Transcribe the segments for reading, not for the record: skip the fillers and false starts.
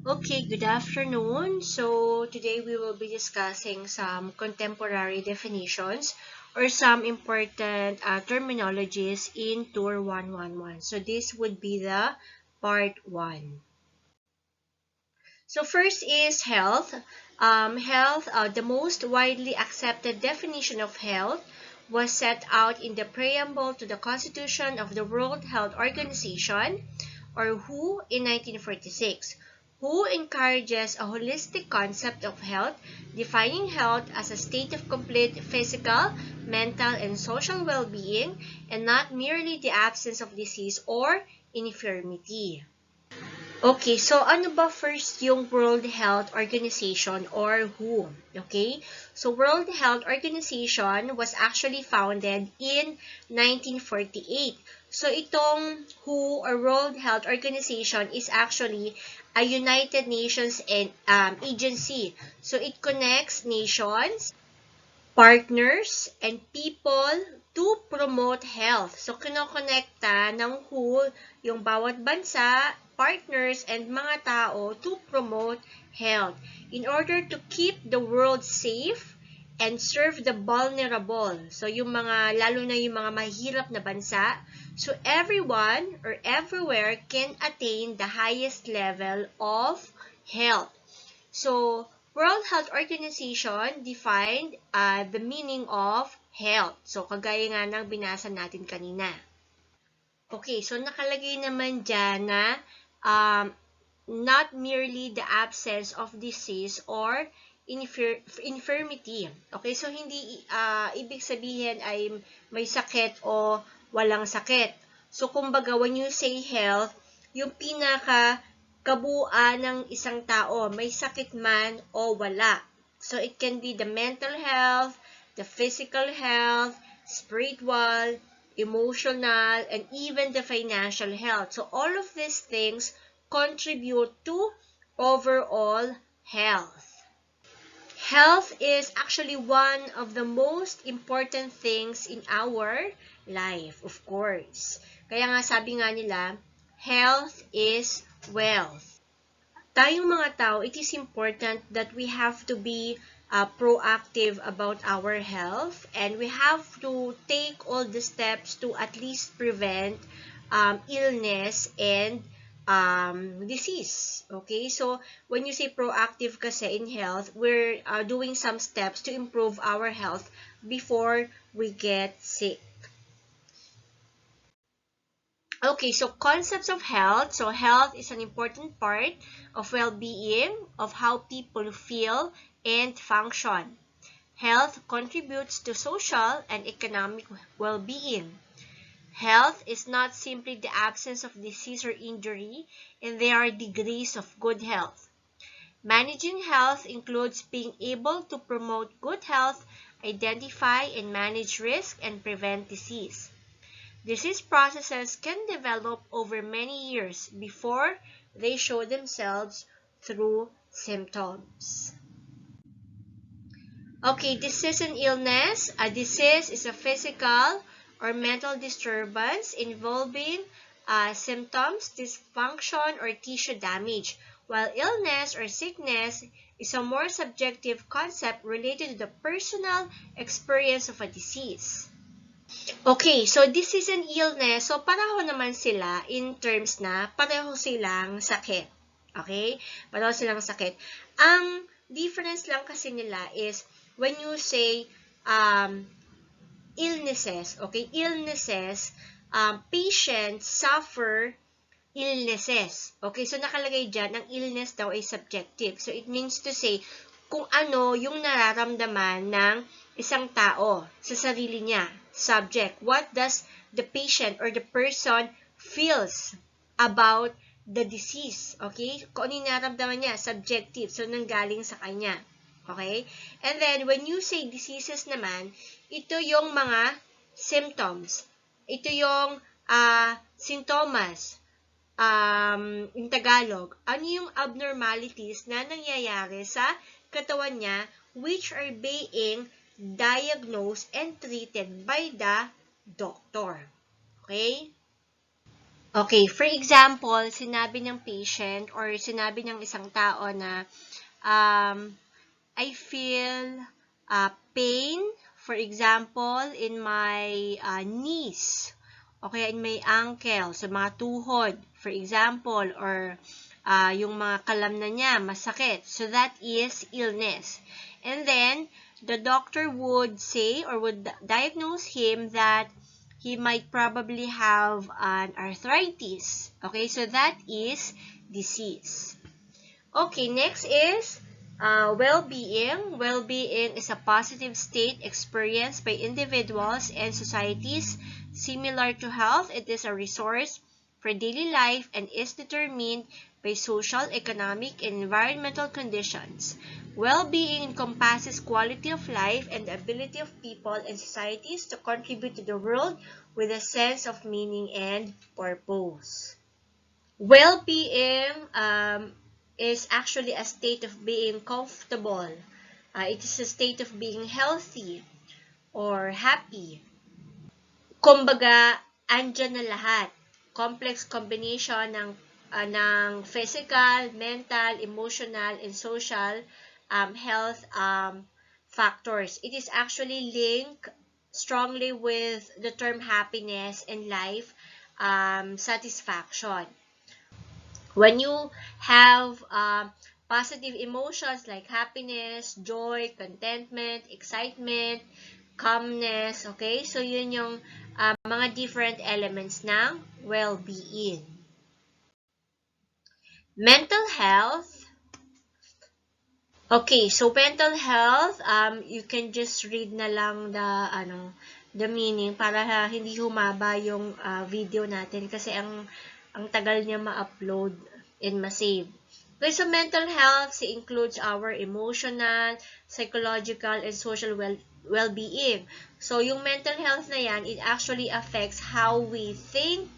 Okay, good afternoon. So today we will be discussing some contemporary definitions or some important terminologies in Tour 111. So this would be the part 1. So first is health. The most widely accepted definition of health was set out in the preamble to the Constitution of the World Health Organization, or WHO, in 1946. WHO encourages a holistic concept of health, defining health as a state of complete physical, mental, and social well-being, and not merely the absence of disease or infirmity. Okay, so ano ba first yung World Health Organization or WHO? Okay, so World Health Organization was actually founded in 1948. So itong WHO or World Health Organization is actually a United Nations agency. So it connects nations, partners, and people to promote health. So, kinokonekta ng WHO yung bawat bansa, partners, and mga tao to promote health in order to keep the world safe and serve the vulnerable. So, yung mga, lalo na yung mga mahirap na bansa. So, everyone or everywhere can attain the highest level of health. So, World Health Organization defined the meaning of health. So, kagaya nga ng binasa natin kanina. Okay, so nakalagay naman dyan na not merely the absence of disease or infirmity. Okay, so hindi ibig sabihin ay may sakit o walang sakit. So, kumbaga, when you say health, yung pinaka kabuuan ng isang tao, may sakit man o wala. So, it can be the mental health, the physical health, spiritual, emotional, and even the financial health. So, all of these things contribute to overall health. Health is actually one of the most important things in our life, of course. Kaya nga sabi nga nila, health is wealth. Tayong mga tao, it is important that we have to be proactive about our health, and we have to take all the steps to at least prevent illness and disease. Okay, so when you say proactive kasi in health, we're doing some steps to improve our health before we get sick. Okay, so concepts of health. So health is an important part of well-being, of how people feel and function. Health contributes to social and economic well-being. Health is not simply the absence of disease or injury, and there are degrees of good health. Managing health includes being able to promote good health, identify and manage risk, and prevent disease. Disease processes can develop over many years before they show themselves through symptoms. Okay, disease and illness. A disease is a physical or mental disturbance involving symptoms, dysfunction, or tissue damage, while illness or sickness is a more subjective concept related to the personal experience of a disease. Okay, so disease and illness, so pareho naman sila in terms na pareho silang sakit. Okay? Pareho silang sakit. Ang difference lang kasi nila is when you say illnesses, okay? Illnesses, patients suffer illnesses. Okay, so nakalagay dyan, ang illness daw ay subjective. So it means to say, kung ano yung nararamdaman ng isang tao sa sarili niya. Subject. What does the patient or the person feels about the disease? Okay? Kung ano yung nararamdaman niya, subjective. So, nanggaling sa kanya. Okay? And then, when you say diseases naman, ito yung mga symptoms. Ito yung sintomas. In Tagalog, ano yung abnormalities na nangyayari sa katawan niya which are being diagnosed and treated by the doctor. Okay? Okay, for example, sinabi ng patient or sinabi ng isang tao na I feel pain, for example, in my knees, o kaya in my ankle, sa mga tuhod, for example, or yung mga kalamnan niya, masakit. So, that is illness. And then, the doctor would say or would diagnose him that he might probably have an arthritis. Okay, so that is disease. Okay, next is well-being. Well-being is a positive state experienced by individuals and societies. Similar to health, it is a resource for daily life and is determined by social, economic, and environmental conditions. Well-being encompasses quality of life and the ability of people and societies to contribute to the world with a sense of meaning and purpose. Well-being is actually a state of being comfortable. It is a state of being healthy or happy. Kumbaga, andyan na lahat. Complex combination ng physical, mental, emotional, and social health factors. It is actually linked strongly with the term happiness and life satisfaction. When you have positive emotions like happiness, joy, contentment, excitement, calmness, okay? So, yun yung mga different elements ng well-being. Mental health. Okay, so mental health, you can just read na lang the meaning para hindi humaba yung video natin kasi ang tagal niya ma-upload and ma-save. Okay, so mental health includes our emotional, psychological, and social well-being. So, yung mental health na yan, it actually affects how we think,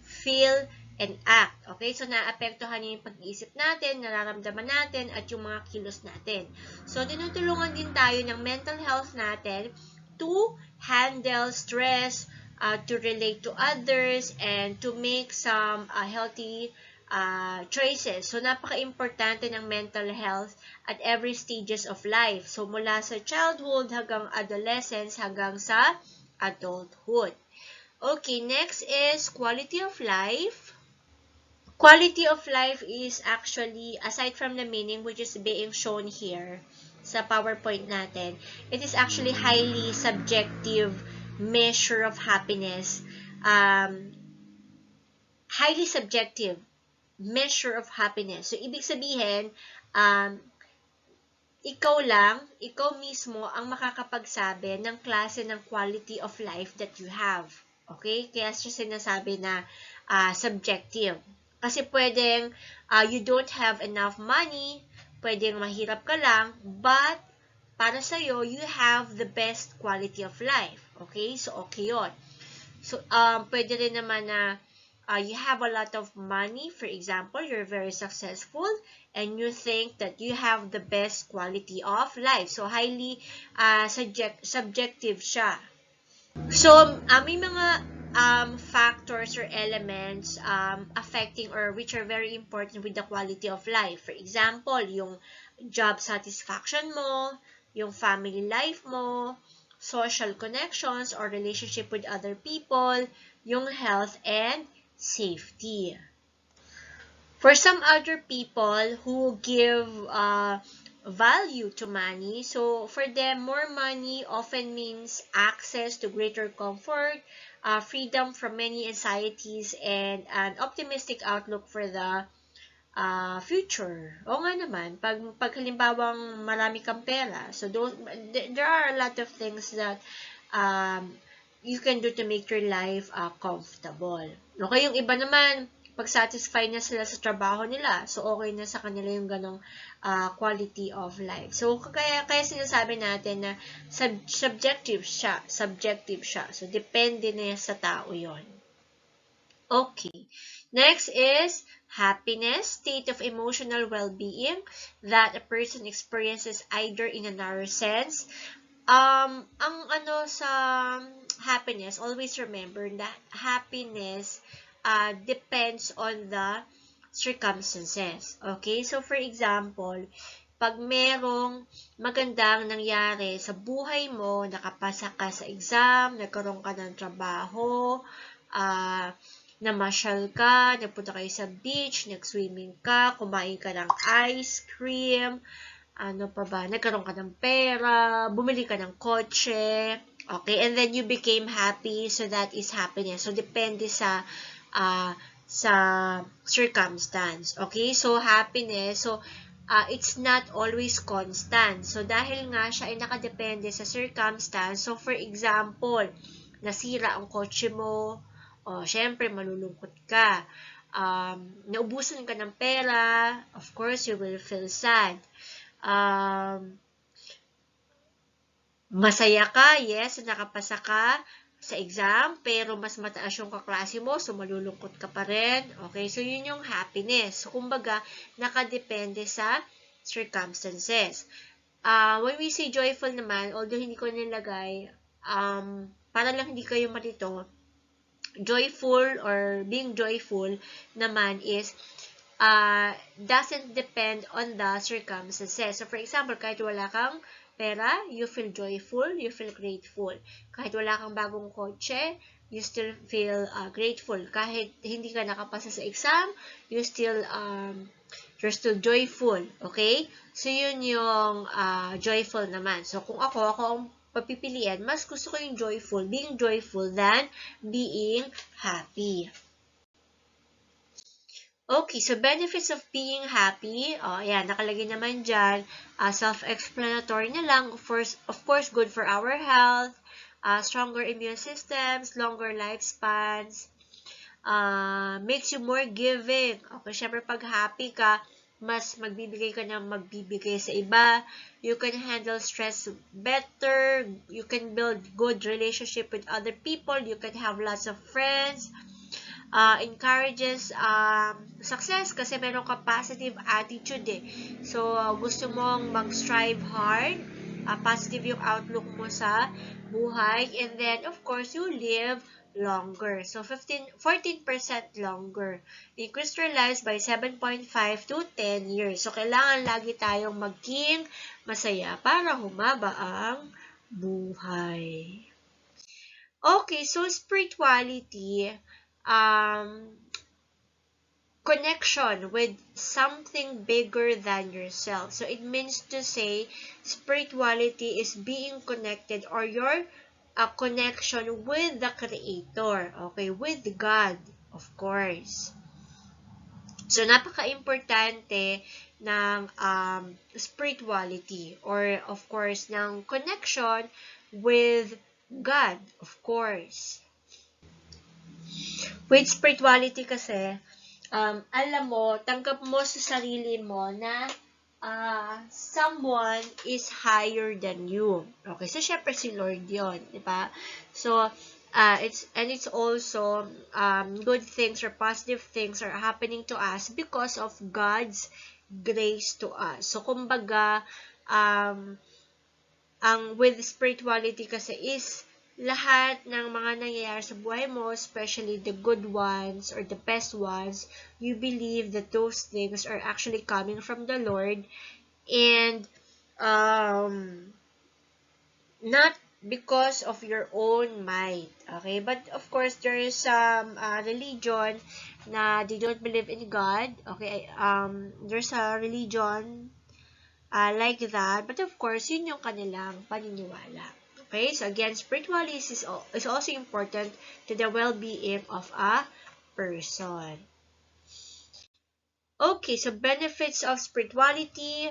feel, and act. Okay? So, naapektuhan niya yung pag-iisip natin, nararamdaman natin, at yung mga kilos natin. So, tinutulungan din tayo ng mental health natin to handle stress, to relate to others, and to make some healthy choices. So, napaka-importante ng mental health at every stages of life. So, mula sa childhood hanggang adolescence hanggang sa adulthood. Okay, next is quality of life. Quality of life is actually, aside from the meaning which is being shown here sa PowerPoint natin, it is actually highly subjective measure of happiness. Highly subjective measure of happiness. So, ibig sabihin, ikaw mismo ang makakapagsabi ng klase ng quality of life that you have. Okay? Kaya siya sinasabi na subjective. Kasi pwedeng you don't have enough money, pwedeng mahirap ka lang, but para sa'yo, you have the best quality of life. Okay? So, okay yun. So, pwede rin naman na you have a lot of money. For example, you're very successful and you think that you have the best quality of life. So, highly subjective siya. So, may mga factors or elements affecting or which are very important with the quality of life. For example, yung job satisfaction mo, yung family life mo, social connections or relationship with other people, yung health and safety. For some other people who give value to money, so for them, more money often means access to greater comfort, freedom from many anxieties, and an optimistic outlook for the future. O nga naman, pag halimbawang marami kang pera, so there are a lot of things that you can do to make your life comfortable. Okay, yung iba naman, pag satisfied na sila sa trabaho nila, so okay na sa kanila yung ganong quality of life. So, kaya sinasabi natin na subjective siya. So, depende na sa tao yon. Okay. Next is happiness, state of emotional well-being that a person experiences either in a narrow sense. Ang sa happiness, always remember that happiness depends on the circumstances. Okay? So, for example, pag merong magandang nangyari sa buhay mo, nakapasa ka sa exam, nagkaroon ka ng trabaho, namasyal ka, nagpunta kayo sa beach, nag-swimming ka, kumain ka ng ice cream, ano pa ba, nagkaroon ka ng pera, bumili ka ng kotse, okay, and then you became happy, so that is happiness. So, depende sa circumstance. Okay, so happiness, so it's not always constant. So, dahil nga siya ay nakadepende sa circumstance, so for example, nasira ang kotse mo, syempre, malulungkot ka. Naubusan ka ng pera, of course, you will feel sad. Masaya ka, yes, nakapasa ka sa exam, pero mas mataas yung kaklase mo, so malulungkot ka pa rin. Okay, so yun yung happiness. So, kumbaga, nakadepende sa circumstances. When we say joyful naman, although hindi ko nilagay, para lang hindi kayo malito, joyful or being joyful naman is doesn't depend on the circumstances. So, for example, kahit wala kang pera, you feel joyful, you feel grateful. Kahit wala kang bagong kotse, you still feel grateful. Kahit hindi ka nakapasa sa exam, you're still joyful. Okay? So, yun yung joyful naman. So, kung ako ang papipilian, mas gusto ko yung joyful, being joyful than being happy. Okay, so benefits of being happy, ayan, nakalagay naman dyan, self-explanatory na lang, of course, good for our health, stronger immune systems, longer lifespans, makes you more giving. Okay, syempre pag happy ka, mas magbibigay ka ng magbibigay sa iba, you can handle stress better, you can build good relationship with other people, you can have lots of friends, encourages success kasi meron ka positive attitude eh. So, gusto mong mag-strive hard, positive yung outlook mo sa buhay, and then, of course, you live longer. So, 14% longer. Increase your lives by 7.5 to 10 years. So, kailangan lagi tayong maging masaya para humaba ang buhay. Okay, so spirituality, connection with something bigger than yourself. So, it means to say, spirituality is being connected or your connection with the Creator. Okay, with God, of course. So, napaka-importante ng spirituality or, of course, ng connection with God, of course. With spirituality kasi, alam mo, tanggap mo sa sarili mo na someone is higher than you. Okay, so syempre si Lord yun, di ba? So, it's also good things or positive things are happening to us because of God's grace to us. So, kumbaga, ang with spirituality kasi is lahat ng mga nangyayari sa buhay mo, especially the good ones or the best ones, you believe that those things are actually coming from the Lord and not because of your own might. Okay? But of course, there is some religion na they don't believe in God. Okay? There's a religion like that. But of course, yun yung kanilang paniniwala. Okay, so again, spirituality is also important to the well-being of a person. Okay, so benefits of spirituality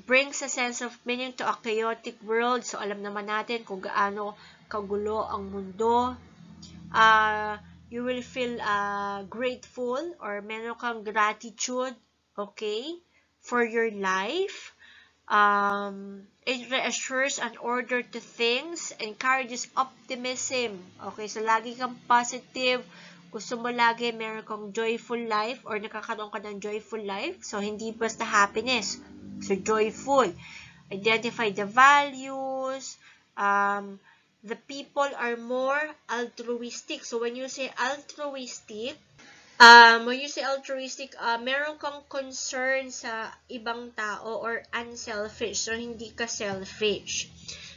brings a sense of meaning to a chaotic world. So, alam naman natin kung gaano kagulo ang mundo. You will feel grateful or meron kang gratitude, okay, for your life. It reassures an order to things, encourages optimism. Okay, so lagi kang positive. Gusto mo lagi meron kang joyful life or nakakaroon ka ng joyful life. So, hindi basta happiness. So, joyful. Identify the values. the people are more altruistic. So when you say altruistic, meron kang concern sa ibang tao or unselfish. So, hindi ka selfish.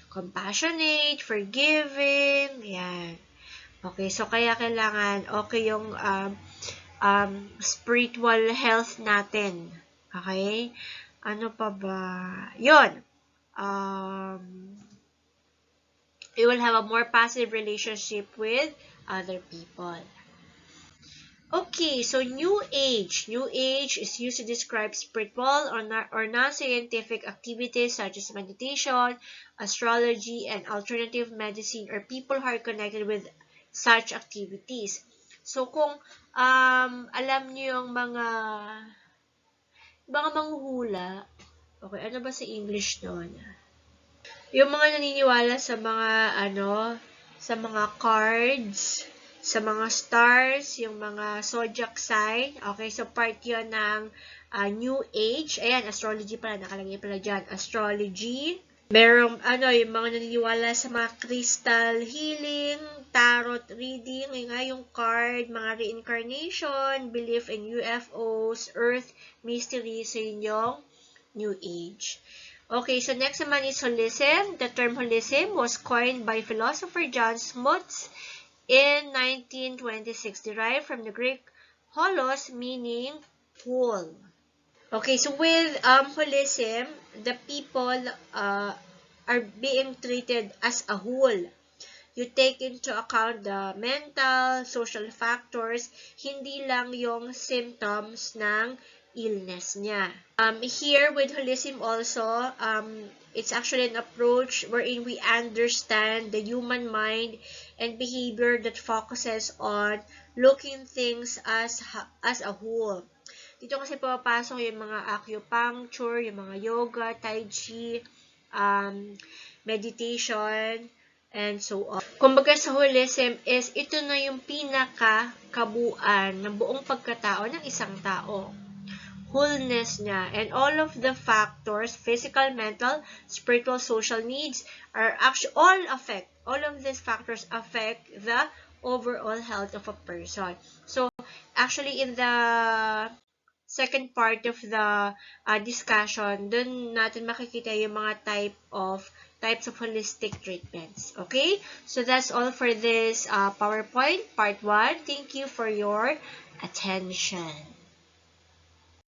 Compassionate, forgiving, yan. Okay, so kaya kailangan okay yung spiritual health natin. Okay? Ano pa ba? Yun. You will have a more positive relationship with other people. Okay, so New Age. New Age is used to describe spiritual or non-scientific activities such as meditation, astrology, and alternative medicine, or people who are connected with such activities. So, kung alam niyo yung mga manghuhula, okay, ano ba sa English doon? Yung mga naniniwala sa mga sa mga cards, sa mga stars, yung mga zodiac sign. Okay, so part yun ng New Age. Ayan, astrology pala, nakalagay pala dyan. Astrology. Merong, yung mga naniniwala sa mga crystal healing, tarot reading, yung card, mga reincarnation, belief in UFOs, earth mysteries, so yun yung New Age. Okay, so next naman is holism. The term holism was coined by philosopher John Smuts in 1926, derived from the Greek holos, meaning whole. Okay, so with holism, the people are being treated as a whole. You take into account the mental, social factors, hindi lang yung symptoms ng illness niya. Here with holism also, it's actually an approach wherein we understand the human mind and behavior that focuses on looking things as a whole. Dito kasi papasok yung mga acupuncture, yung mga yoga, tai chi, meditation, and so on. Kumbaga sa holism is ito na yung pinaka-kabuuan ng buong pagkatao ng isang tao. Wholeness niya, and all of the factors, physical, mental, spiritual, social needs are actually all of these factors affect the overall health of a person. So actually in the second part of the discussion, dun natin makikita yung mga types of holistic treatments. Okay? So that's all for this PowerPoint, part 1. Thank you for your attention.